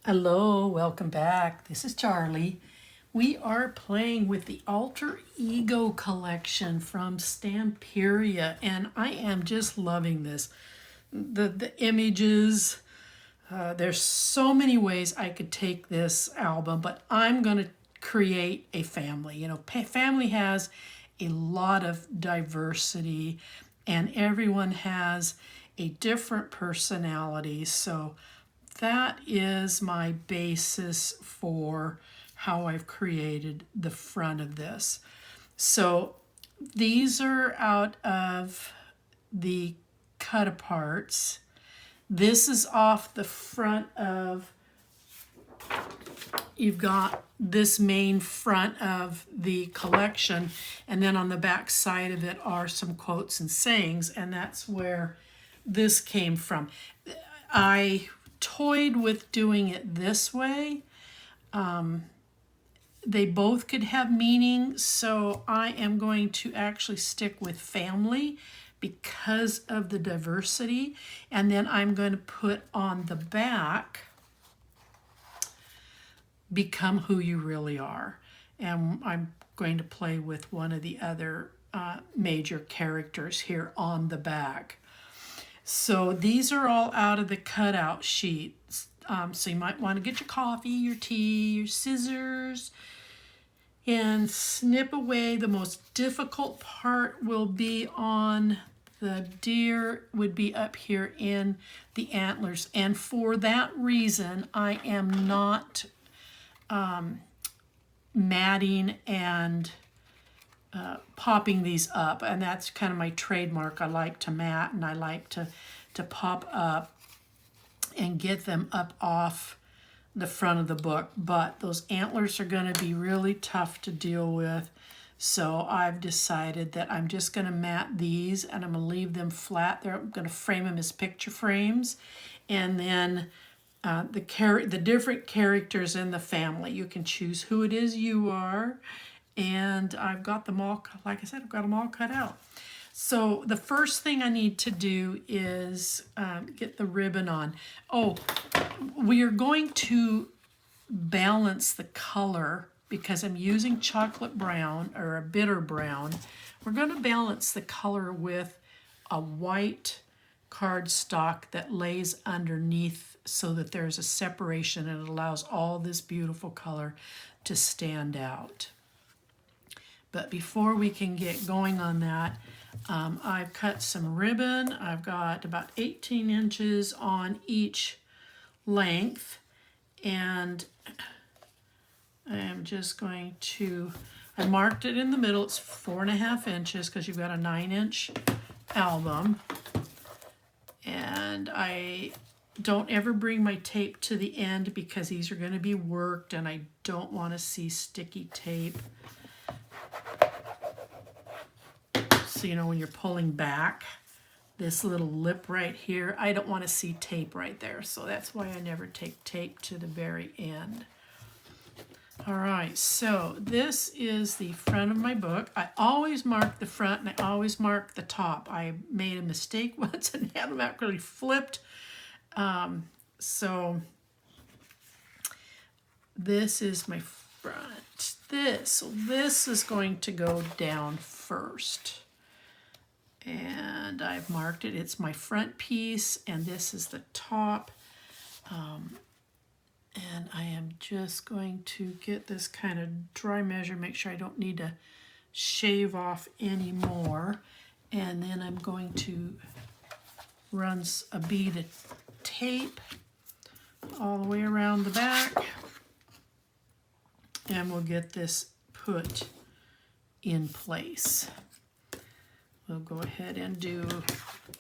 Hello, welcome back. This is Charlie. We are playing with the Alter Ego collection from Stamperia, and I am just loving this. The images, there's so many ways I could take this album, but I'm going to create a family. You know, family has a lot of diversity, and everyone has a different personality, so that is my basis for how I've created the front of this. So these are out of the cut aparts. This is off the front of, you've got this main front of the collection, and then on the back side of it are some quotes and sayings, and that's where this came from. I toyed with doing it this way. They both could have meaning, so I am going to actually stick with family because of the diversity, and then I'm going to put on the back, become who you really are. And I'm going to play with one of the other major characters here on the back. So these are all out of the cutout sheets. So you might want to get your coffee, your tea, your scissors, and snip away. The most difficult part will be on the deer, would be up here in the antlers. And for that reason, I am not matting and popping these up, and that's kind of my trademark. I like to mat and I like to pop up and get them up off the front of the book, but those antlers are going to be really tough to deal with, so I've decided that I'm just going to mat these and I'm going to leave them flat there. I'm going to frame them as picture frames, and then the different characters in the family, you can choose who it is you are. And I've got them all, like I said, I've got them all cut out. So the first thing I need to do is get the ribbon on. Oh, we are going to balance the color because I'm using chocolate brown or a bitter brown. We're going to balance the color with a white cardstock that lays underneath so that there's a separation and it allows all this beautiful color to stand out. But before we can get going on that, I've cut some ribbon. I've got about 18 inches on each length, and I am just going to, I marked it in the middle. It's 4.5 inches because you've got a 9-inch album. And I don't ever bring my tape to the end because these are going to be worked and I don't want to see sticky tape. So, you know, when you're pulling back, this little lip right here, I don't want to see tape right there. So that's why I never take tape to the very end. All right, so this is the front of my book. I always mark the front and I always mark the top. I made a mistake once and had them actually flipped. So this is my front. This is going to go down first. And I've marked it. It's my front piece, and this is the top. And I am just going to get this kind of dry measure, make sure I don't need to shave off any more. And then I'm going to run a bead of tape all the way around the back. And we'll get this put in place. We'll go ahead and do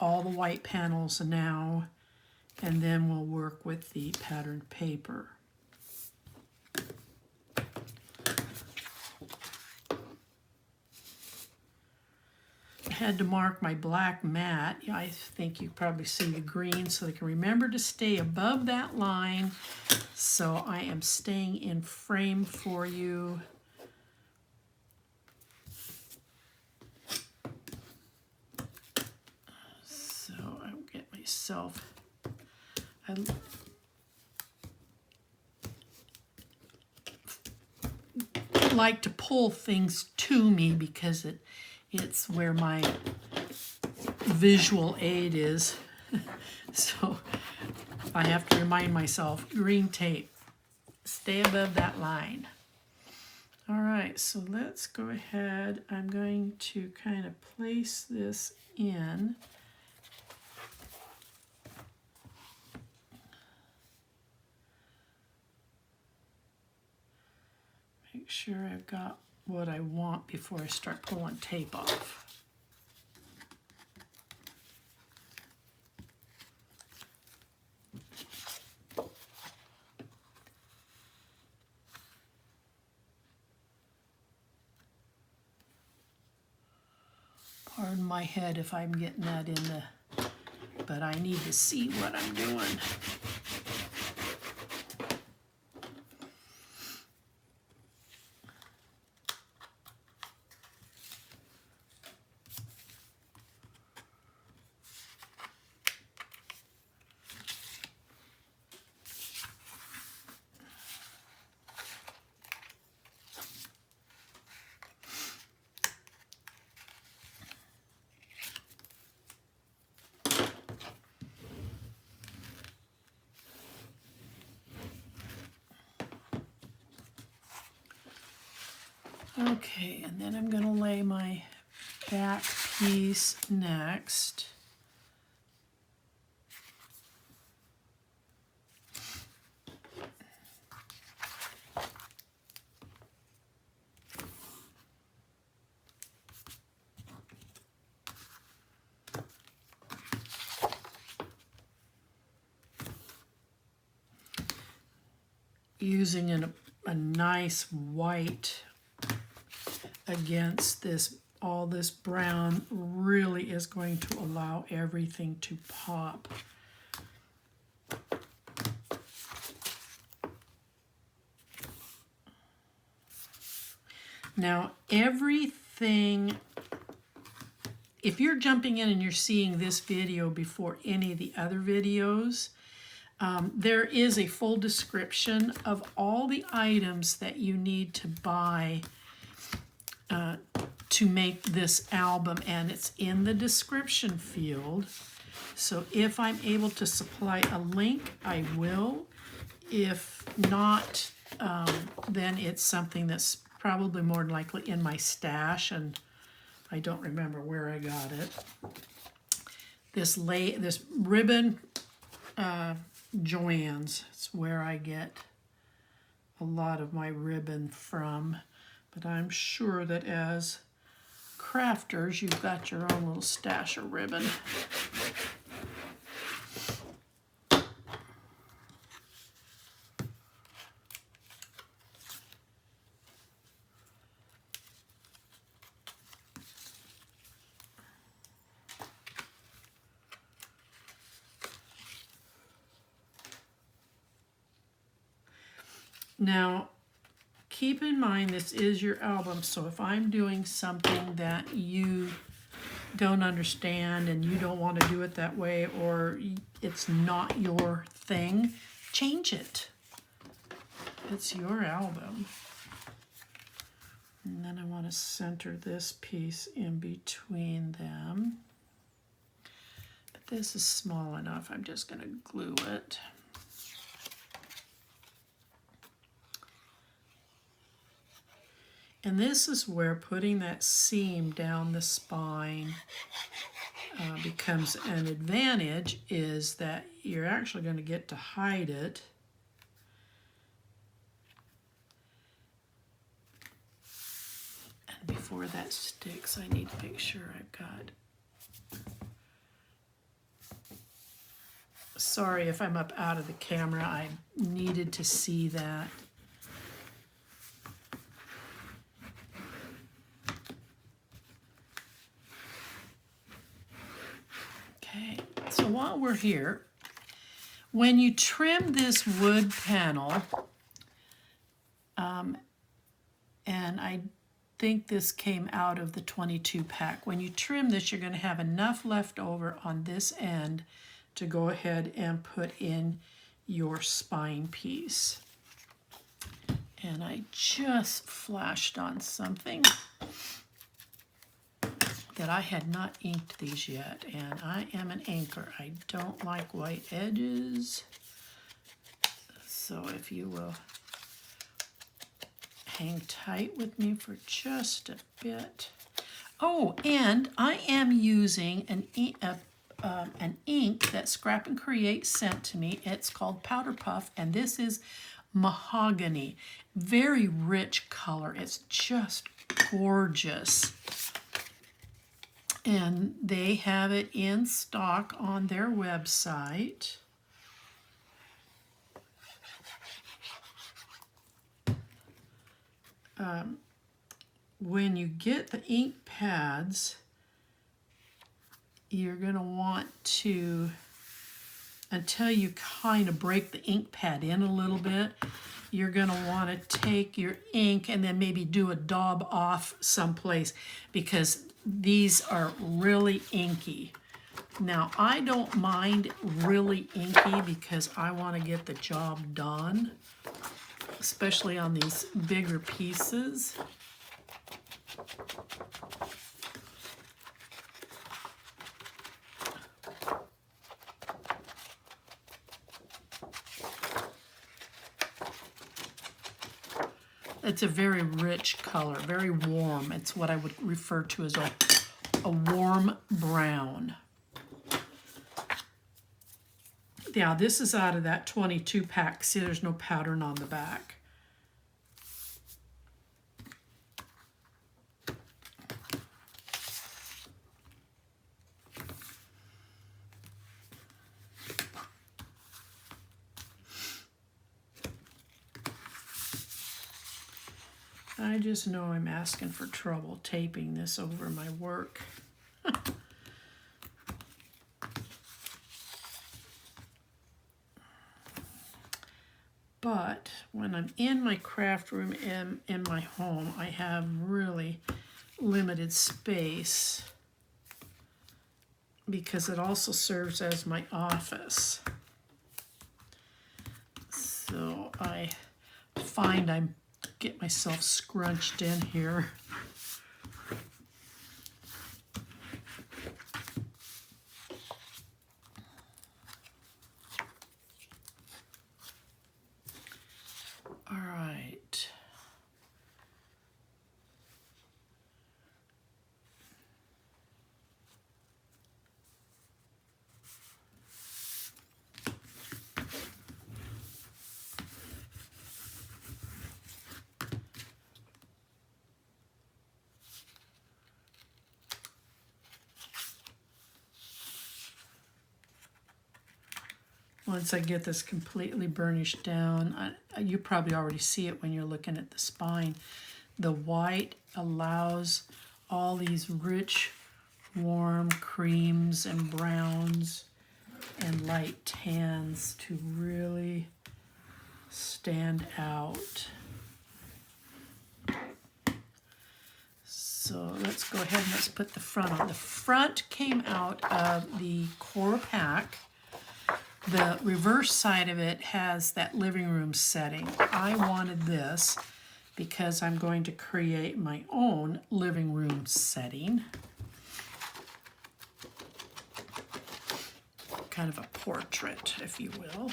all the white panels now, and then we'll work with the patterned paper. I had to mark my black mat. I think you probably see the green, so they can remember to stay above that line. So I am staying in frame for you. So I'll get myself, like to pull things to me because it's where my visual aid is. So I have to remind myself, green tape, stay above that line. All right, so let's go ahead. I'm going to kind of place this in. Make sure I've got what I want before I start pulling tape off. Pardon my head if I'm getting that in the, but I need to see what I'm doing. Okay, and then I'm going to lay my back piece next. Using a nice white against this, all this brown really is going to allow everything to pop. Now everything, if you're jumping in and you're seeing this video before any of the other videos, there is a full description of all the items that you need to buy to make this album, and it's in the description field. So if I'm able to supply a link, I will. If not, then it's something that's probably more than likely in my stash, and I don't remember where I got it. This ribbon, Joann's, it's where I get a lot of my ribbon from, but I'm sure that as crafters, you've got your own little stash of ribbon. Now, keep in mind this is your album, so if I'm doing something that you don't understand and you don't want to do it that way, or it's not your thing, change it. It's your album. And then I want to center this piece in between them. But this is small enough, I'm just going to glue it. And this is where putting that seam down the spine becomes an advantage, is that you're actually going to get to hide it. And before that sticks, I need to make sure I've got... Sorry if I'm up out of the camera, I needed to see that. Okay, so while we're here, when you trim this wood panel, and I think this came out of the 22 pack, when you trim this, you're going to have enough left over on this end to go ahead and put in your spine piece. And I just flashed on something that I had not inked these yet, and I am an inker. I don't like white edges, so if you will hang tight with me for just a bit. Oh, and I am using an ink that Scrap and Create sent to me. It's called Powder Puff, and this is mahogany. Very rich color. It's just gorgeous. And they have it in stock on their website. When you get the ink pads, you're going to want to, until you kind of break the ink pad in a little bit, you're going to want to take your ink and then maybe do a daub off someplace, because these are really inky. Now, I don't mind really inky because I want to get the job done, especially on these bigger pieces. It's a very rich color, very warm. It's what I would refer to as a warm brown. Yeah, this is out of that 22 pack. See, there's no pattern on the back. I just know I'm asking for trouble taping this over my work. But when I'm in my craft room in my home, I have really limited space because it also serves as my office. So I find I'm get myself scrunched in here. All right. Once I get this completely burnished down, you probably already see it when you're looking at the spine. The white allows all these rich, warm creams and browns and light tans to really stand out. So let's go ahead and let's put the front on. The front came out of the core pack. The reverse side of it has that living room setting. I wanted this because I'm going to create my own living room setting. Kind of a portrait, if you will.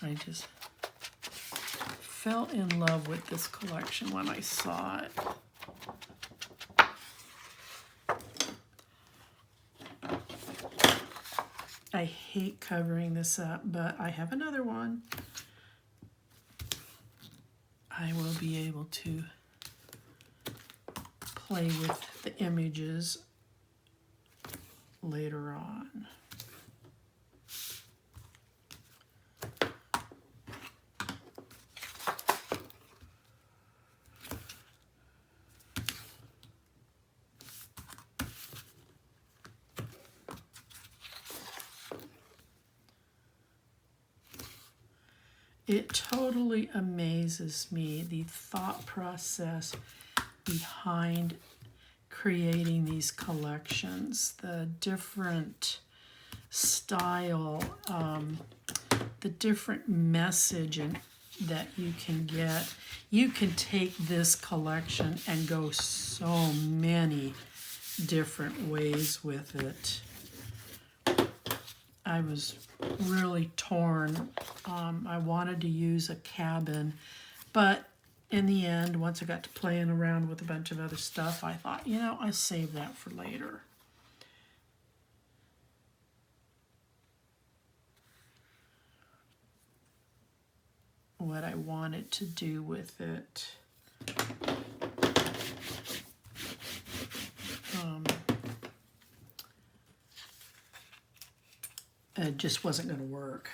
I just fell in love with this collection when I saw it. I hate covering this up, but I have another one. I will be able to play with the images later on. It totally amazes me, the thought process behind creating these collections, the different style, the different message that you can get. You can take this collection and go so many different ways with it. I was really torn. I wanted to use a cabin, but in the end, once I got to playing around with a bunch of other stuff, I thought, you know, I'll save that for later. What I wanted to do with it. It just wasn't going to work.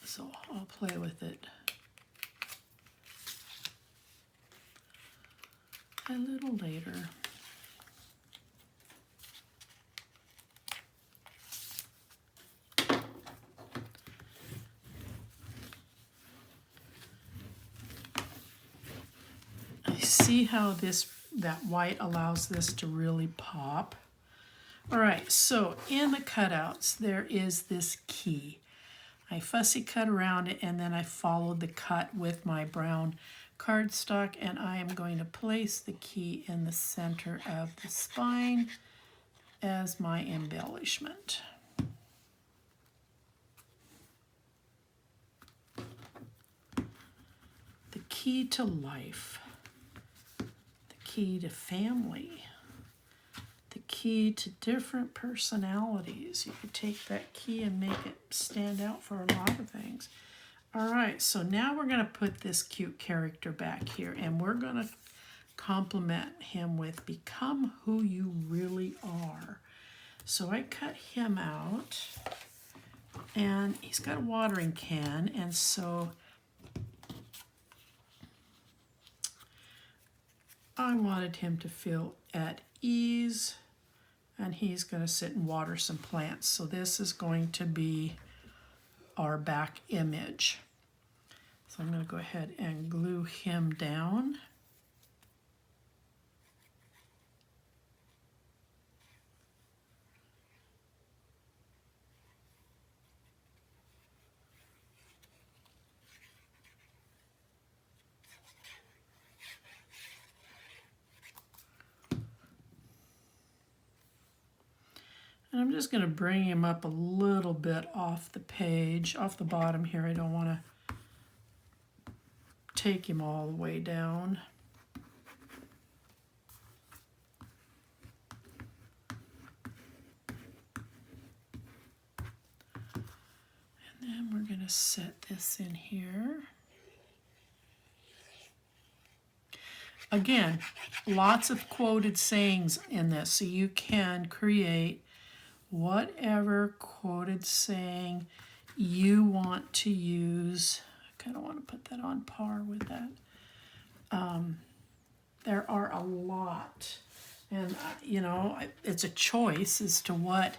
So I'll play with it a little later. I see how that white allows this to really pop. All right, so in the cutouts, there is this key. I fussy cut around it, and then I followed the cut with my brown cardstock, and I am going to place the key in the center of the spine as my embellishment. The key to life, the key to family, the key to different personalities. You could take that key and make it stand out for a lot of things. All right, so now we're going to put this cute character back here, and we're going to compliment him with become who you really are. So I cut him out, and he's got a watering can, and so I wanted him to feel at ease, and he's going to sit and water some plants. So this is going to be our back image. So I'm going to go ahead and glue him down. And I'm just going to bring him up a little bit off the page, off the bottom here. I don't want to take him all the way down. And then we're going to set this in here. Again, lots of quoted sayings in this, so you can create whatever quoted saying you want to use. I kind of want to put that on par with that. There are a lot, and you know, it's a choice as to what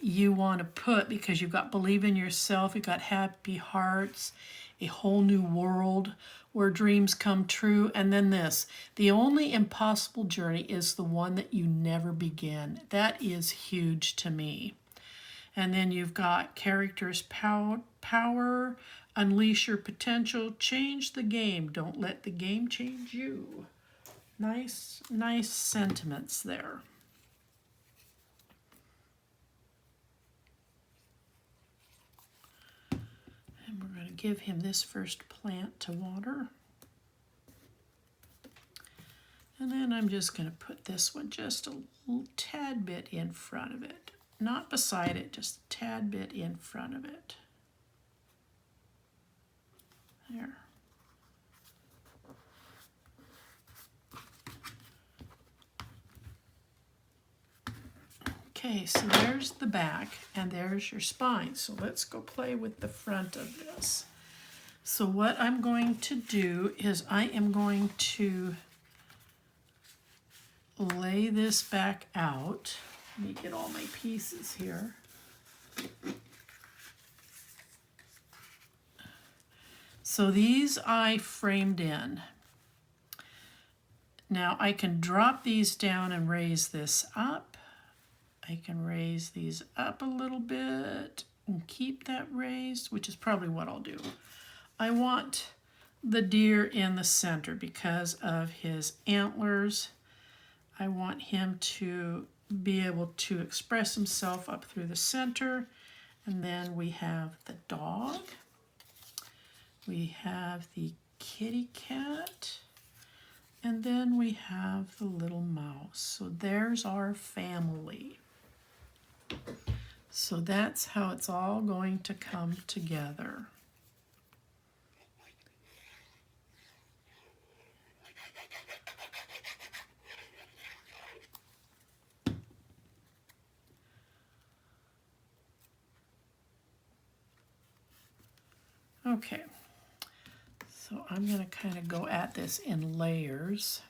you want to put, because you've got believe in yourself, you've got happy hearts, a whole new world where dreams come true, and then this, the only impossible journey is the one that you never begin. That is huge to me. And then you've got characters power, unleash your potential, change the game, don't let the game change you. Nice sentiments there. And we're going to give him this first plant to water. And then I'm just going to put this one just a little tad bit in front of it. Not beside it, just a tad bit in front of it. There. Okay, so there's the back and there's your spine. So let's go play with the front of this. So what I'm going to do is I am going to lay this back out. Let me get all my pieces here. So these I framed in. Now I can drop these down and raise this up. I can raise these up a little bit and keep that raised, which is probably what I'll do. I want the deer in the center because of his antlers. I want him to be able to express himself up through the center. And then we have the dog. We have the kitty cat. And then we have the little mouse. So there's our family. So that's how it's all going to come together. Okay, so I'm going to kind of go at this in layers.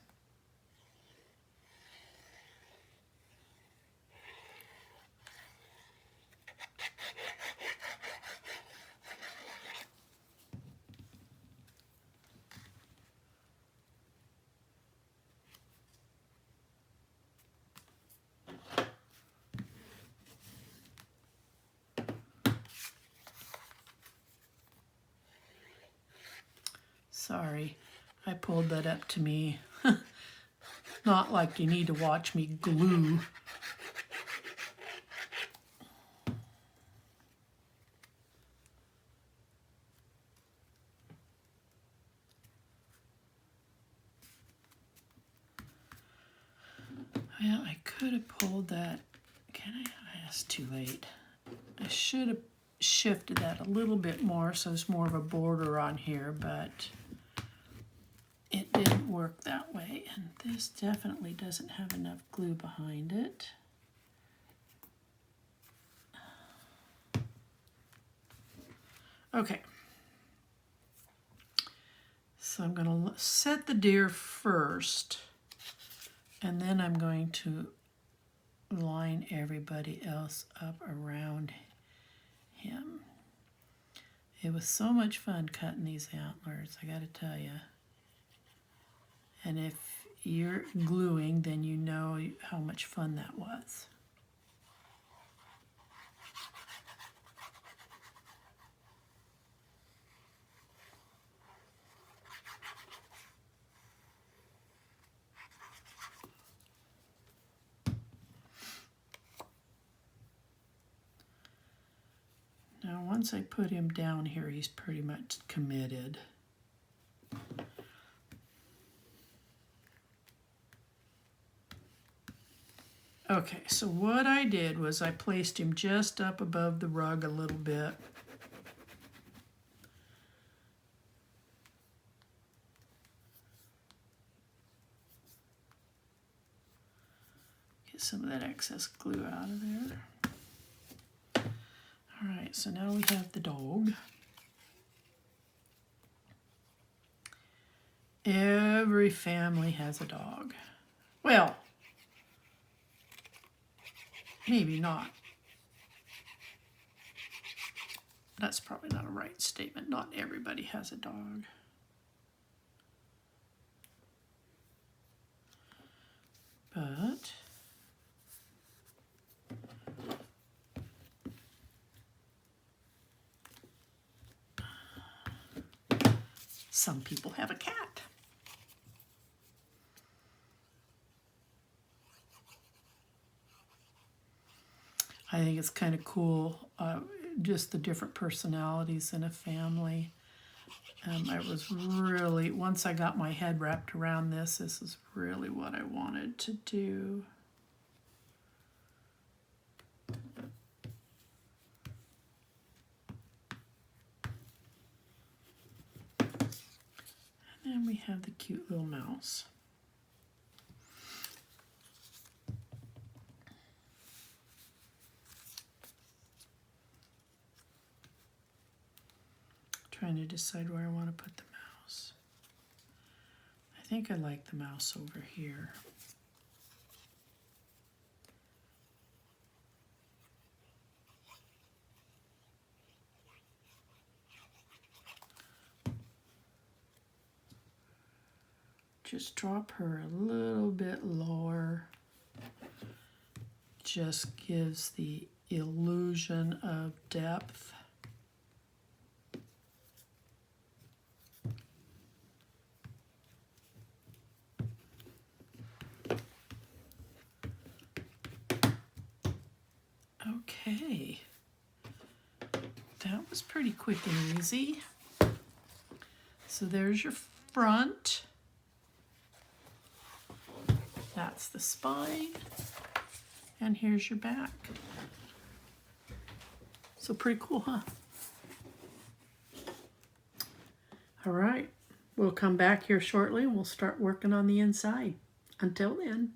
Sorry, I pulled that up to me. Not like you need to watch me glue. Well, I could have pulled that. Can I? That's too late. I should have shifted that a little bit more so there's more of a border on here, but it didn't work that way. And this definitely doesn't have enough glue behind it. Okay. So I'm going to set the deer first, and then I'm going to line everybody else up around him. It was so much fun cutting these antlers, I gotta tell you. And if you're gluing, then you know how much fun that was. Now, once I put him down here, he's pretty much committed. Okay, so what I did was I placed him just up above the rug a little bit. Get some of that excess glue out of there. All right, so now we have the dog. Every family has a dog. Well, maybe not. That's probably not a right statement. Not everybody has a dog. But some people have a cat. I think it's kind of cool, just the different personalities in a family. I was really, once I got my head wrapped around this is really what I wanted to do. And then we have the cute little mouse. Trying to decide where I want to put the mouse. I think I like the mouse over here. Just drop her a little bit lower. Just gives the illusion of depth. Okay, that was pretty quick and easy. So there's your front. That's the spine. And here's your back. So pretty cool, huh? All right, we'll come back here shortly and we'll start working on the inside. Until then.